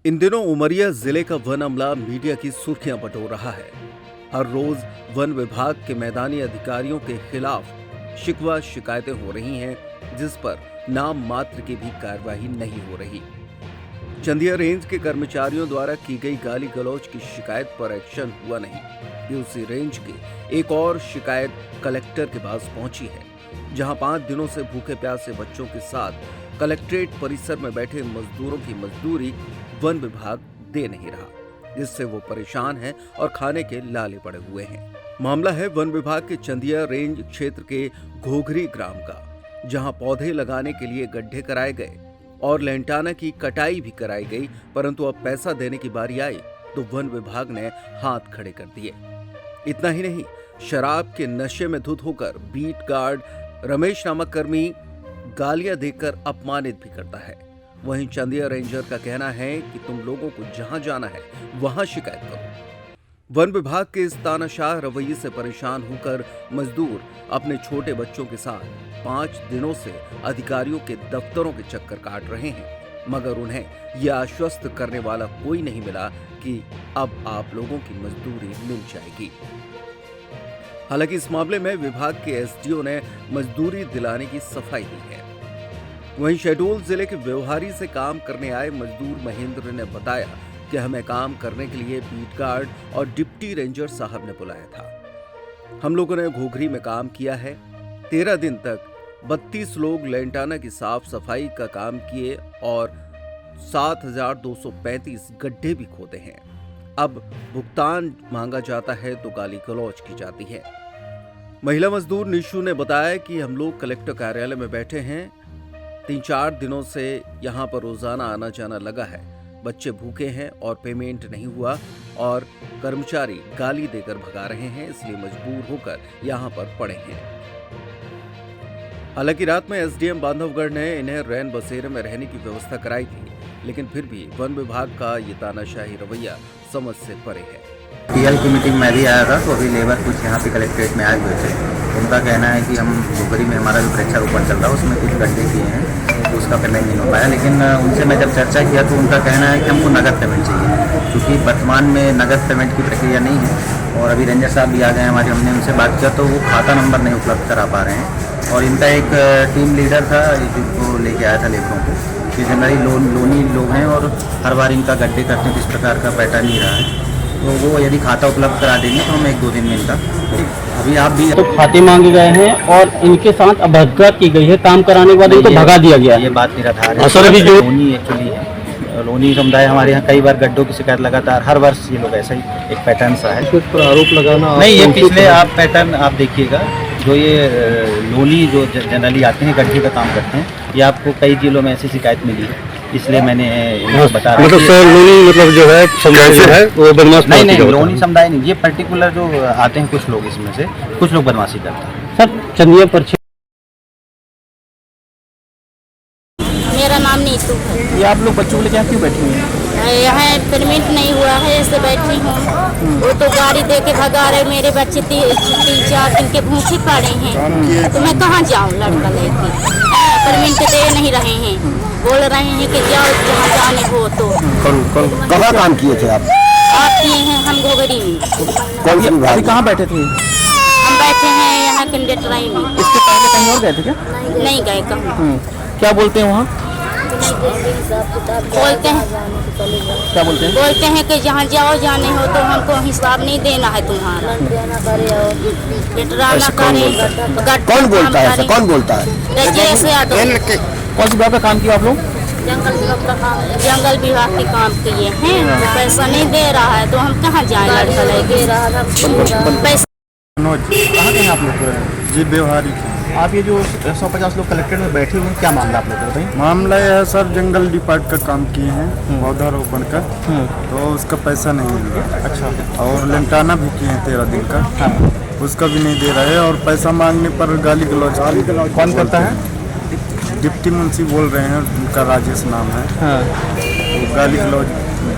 इन दिनों उमरिया जिले का वन अमला मीडिया की सुर्खियां बटोर रहा है। हर रोज वन विभाग के मैदानी अधिकारियों के खिलाफ शिकवा शिकायतें हो रही हैं, जिस पर नाम मात्र की भी कार्रवाई नहीं हो रही। चंदिया रेंज के कर्मचारियों द्वारा की गई गाली गलौज की शिकायत पर एक्शन हुआ नहीं कि उसी रेंज की एक और शिकायत कलेक्टर के पास पहुंची है, जहां 5 दिनों से भूखे प्यासे बच्चों के साथ कलेक्ट्रेट परिसर में बैठे मजदूरों की मजदूरी वन विभाग दे नहीं रहा, जिससे वो परेशान हैं और खाने के लाले पड़े हुए हैं। मामला है वन विभाग के चंदिया रेंज क्षेत्र के घोघरी ग्राम का, जहां पौधे लगाने के लिए गड्ढे कराए गए और लेंटाना की कटाई भी कराई गई, परंतु अब पैसा देने की बारी आई तो वन विभाग ने हाथ खड़े कर दिए। इतना ही नहीं, शराब के नशे में धुत होकर बीट गार्ड रमेश नामक कर्मी गालियां देकर अपमानित भी करता है। वहीं चंदिया रेंजर का कहना है कि तुम लोगों को जहां जाना है वहां शिकायत करो। वन विभाग के इस तानाशाह रवैये से परेशान होकर मजदूर अपने छोटे बच्चों के साथ 5 दिनों से अधिकारियों के दफ्तरों के चक्कर काट रहे हैं, मगर उन्हें यह आश्वस्त करने वाला कोई नहीं मिला कि अब आप लोगों की मजदूरी मिल जाएगी। हालांकि इस मामले में विभाग के एसडीओ ने मजदूरी दिलाने की सफाई दी है। वहीं शहडोल जिले के व्यवहारी से काम करने आए मजदूर महेंद्र ने बताया कि हमें काम करने के लिए बीट गार्ड और डिप्टी रेंजर साहब ने बुलाया था। हम लोगों ने घोघरी में काम किया है। 13 दिन तक 32 लोग लेंटाना की साफ सफाई का काम किए और 7,235 गड्ढे भी खोदे हैं। अब भुगतान मांगा जाता है तो गाली गलौज की जाती है। महिला मजदूर निशु ने बताया कि हम लोग कलेक्टर कार्यालय में बैठे हैं। 3-4 दिनों से यहाँ पर रोजाना आना जाना लगा है। बच्चे भूखे हैं और पेमेंट नहीं हुआ और कर्मचारी गाली देकर भगा रहे हैं, इसलिए मजबूर होकर यहाँ पर पड़े हैं। हालांकि रात में एसडीएम बांधवगढ़ ने इन्हें रैन बसेरे में रहने की व्यवस्था कराई थी, लेकिन फिर भी वन विभाग का ये तानाशाही रवैया समझ से परे है। पीएल की मीटिंग में भी आया था, तो अभी लेबर कुछ यहाँ पे कलेक्ट्रेट में आए हुए थे। उनका कहना है कि हम घोघरी में हमारा जो वृक्षारोपण चल रहा है उसमें कुछ गड्ढे किए हैं, तो उसका पेमेंट नहीं हो पाया। लेकिन उनसे मैं जब चर्चा किया तो उनका कहना है कि हमको नगद पेमेंट चाहिए, क्योंकि वर्तमान में नगद पेमेंट की प्रक्रिया नहीं है। और अभी रेंजर साहब भी आ गए हमारे, हमने उनसे बात किया तो वो खाता नंबर नहीं उपलब्ध करा पा रहे हैं। और इनका एक टीम लीडर था जो लेके आया था लेबरों को, कि जनरली लोनी लोग हैं और हर बार इनका गड्ढे करते हैं, किस प्रकार का पैटर्न नहीं रहा है। तो वो यदि खाता उपलब्ध करा देंगे तो हम 1-2 दिन में इनका, अभी आप भी तो खाते मांगे गए हैं और इनके साथ अभद्रता की गई है। काम कराने के बाद इनको भगा दिया गया। ये बात निराधार है। असल जो लोनी एक्चुअली है, लोनी समुदाय हमारे यहाँ कई बार गड्ढों की शिकायत लगातार हर वर्ष ये लोग ऐसा ही एक पैटर्न सा है। कुछ पर आरोप लगाना नहीं, ये पिछले आप पैटर्न आप देखिएगा, जो ये लोनी जो जनरली आते हैं गड्ढे का काम करते हैं, ये आपको कई जिलों में ऐसी शिकायत मिली है, इसलिए मैंने बता रहा। मतलब सर लोनी मतलब जो है समुदाय जो है वो बदमाश नहीं, लोनी समुदाय नहीं, ये पर्टिकुलर जो आते हैं कुछ लोग, इसमें से कुछ लोग बदमाशी करते हैं। सर चंदिया पर मेरा नाम नीतू है। ये आप लोग बच्चों को लेकर यहाँ क्यों बैठे हुए हैं? यहाँ पेमेंट नहीं हुआ है, इससे बैठी हूँ। वो तो गाड़ी दे के भगा रहे, मेरे बच्चे 3-4 दिन के भूखे पड़े हैं, तो मैं कहाँ जाऊँ लड़का लेके? पेमेंट दे नहीं रहे हैं, बोल रहे हैं कि जाओ जहाँ जाने हो तो। कहाँ काम किए थे आप? किए हैं हम घोघरी में। कौन सी विभाग में? कहाँ बैठे थे? हम बैठे हैं यहाँ कंडक्टराई में। इसके पहले कहीं और गए थे क्या? नहीं गए कहूँ। क्या बोलते हैं वहाँ? बोलते हैं क्या बोलते हैं? बोलते हैं कि जहाँ जाओ जाने हो तो हमको हिसाब नहीं देना है तुम्हारा। लेटराना करे। कौन बोलता है ऐसा? कौन बोलता है? राजेश यादव। कौन सी विभाग का काम किया आप लोग? जंगल विभाग के काम किए हैं, तो पैसा नहीं दे रहा है तो हम कहाँ जाए लड़का लेके? पैसा कहाँ गए आप लोग? जी व्यवहारी। आप ये जो 150 लोग कलेक्ट्रेट में बैठे हुए हैं, क्या मामला आप लोग का बताइए? मामला यह है सर, जंगल डिपार्ट का काम किए हैं, पौधारोपण का, तो उसका पैसा नहीं मिला। अच्छा। और लेंटाना भी किए हैं 13 दिन का, उसका भी नहीं दे रहे। और पैसा मांगने पर गाली गलौज कौन करता है? डिप्टी मुंशी बोल रहे हैं, उनका राजेश नाम है। तो गाली गलौज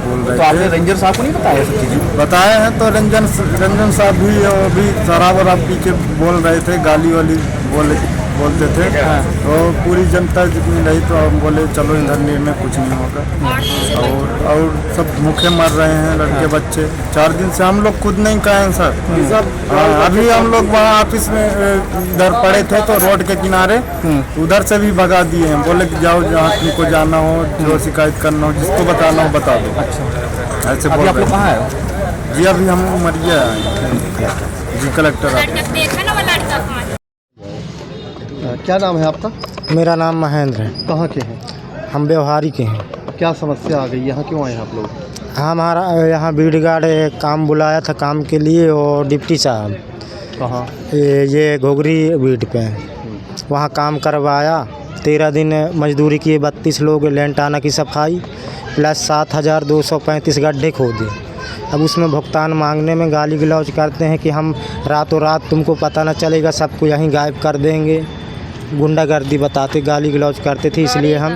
बोल तो रहे आपने थे। रेंजर साहब को नहीं बताया सब चीजें? बताए हैं तो रंजन साहब भी और भी शराब वराब पी के बोल रहे थे, गाली वाली बोल बोलते थे। तो पूरी जनता जितनी रही तो हम बोले चलो इधर निर्णय कुछ नहीं होगा। और सब भूखे मर रहे हैं लड़के बच्चे। 4 दिन से हम लोग खुद नहीं खाए हैं सर। अभी हम लोग वहाँ ऑफिस में इधर पड़े थे तो रोड के किनारे उधर से भी भगा दिए हैं। बोले कि जाओ जहाँ तुमको जाना हो, जो शिकायत करना हो, जिसको बताना हो बता दो। अच्छा, ऐसे बोल रहे हैं। कहाँ है? जी अभी हम उमरिया आए जी, कलेक्टर आए। क्या नाम है आपका? मेरा नाम महेंद्र है। कहाँ के हैं? हम व्यवहारी के हैं। क्या समस्या आ गई? यहाँ क्यों आए आप लोग? हमारा यहाँ बीड गार्ड काम बुलाया था काम के लिए, और डिप्टी साहब कहाँ? ये घोगरी बीड पे वहाँ काम करवाया। 13 दिन मजदूरी किए, 32 लोग लेंटाना की सफाई प्लस 7,235 गड्ढे खोदे। अब उसमें भुगतान मांगने में गाली गलौज करते हैं कि हम रातों रात तुमको पता न चलेगा, सबको यहीं गायब कर देंगे। गुंडागर्दी बताते, गाली गलौज करते थे। इसलिए हम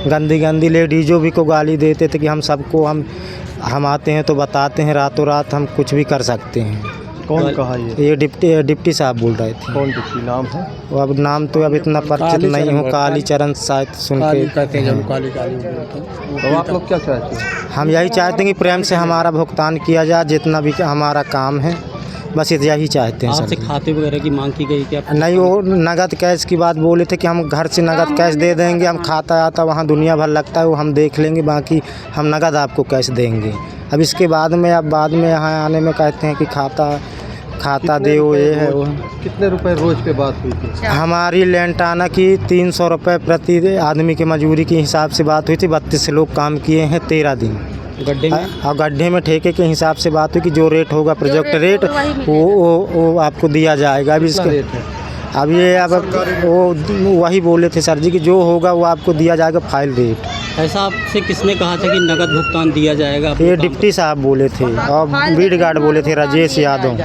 गंदी लेडीज़ों भी को गाली देते थे कि हम सबको हम आते हैं तो बताते हैं, रातों रात हम कुछ भी कर सकते हैं। कौन कहा ये? डिप्टी साहब बोल रहे थे। कौन डिप्टी नाम है? वो अब नाम तो अब इतना परिचित नहीं हूँ। काली चरण शायद सुन के तो आप लोग क्या चाहते हैं? हम यही चाहते हैं कि प्रेम से हमारा भुगतान किया जाए, जितना भी हमारा काम है, बस यही चाहते हैं आपसे सर। खाते वगैरह की मांग की गई क्या? नहीं, वो नगद कैश की बात बोले थे कि हम घर से नगद कैश दे देंगे। हम खाता आता वहाँ दुनिया भर लगता है, वो हम देख लेंगे, बाकी हम नगद आपको कैश देंगे। अब इसके बाद में यहाँ आने में कहते हैं कि खाता दे, वो ये है वो। कितने रुपए रोज पे बात हुई थी? हमारी लेंटाना की 300 रुपये प्रति आदमी की मजदूरी के हिसाब से बात हुई थी। 32 लोग काम किए हैं 13 दिन गड्ढे में। और गड्ढे में ठेके के हिसाब से बात हुई कि जो रेट होगा प्रोजेक्ट रेट वो आपको दिया जाएगा। अब इसके अब ये अब वो वही बोले थे सर जी कि जो होगा वो आपको दिया जाएगा फाइल रेट। ऐसा आपसे किसने कहा था कि नगद भुगतान दिया जाएगा? ये डिप्टी साहब बोले थे और बीड गार्ड बोले थे राजेश यादव।